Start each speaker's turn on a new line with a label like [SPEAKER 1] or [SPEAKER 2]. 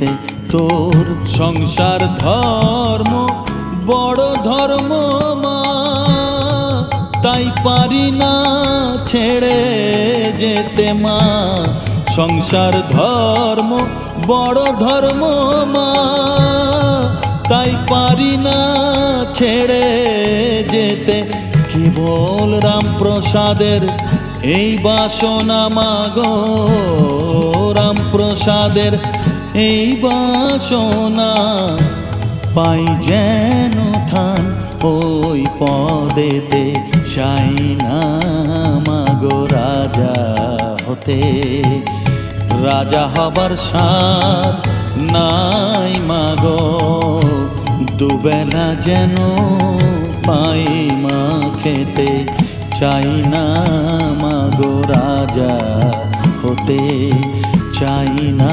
[SPEAKER 1] যেতে তোর সংসার ধর্ম বড় ধর্ম মা, তাই পারি না ছেড়ে যেতে মা। সংসার ধর্ম বড় ধর্ম মা, তাই পারি না ছেড়ে যেতে। কেবল রামপ্রসাদের এই বাসনা মাগো, রামপ্রসাদের এই বাসনা, পাই যেন ঠান ওই পদেতে। চাই না মাগো রাজা হতে, রাজা হবার সাধ নাই মাগো। দুবেলা যেন পাই মা খেতে, চাই না মাগো রাজা হতে, চাই না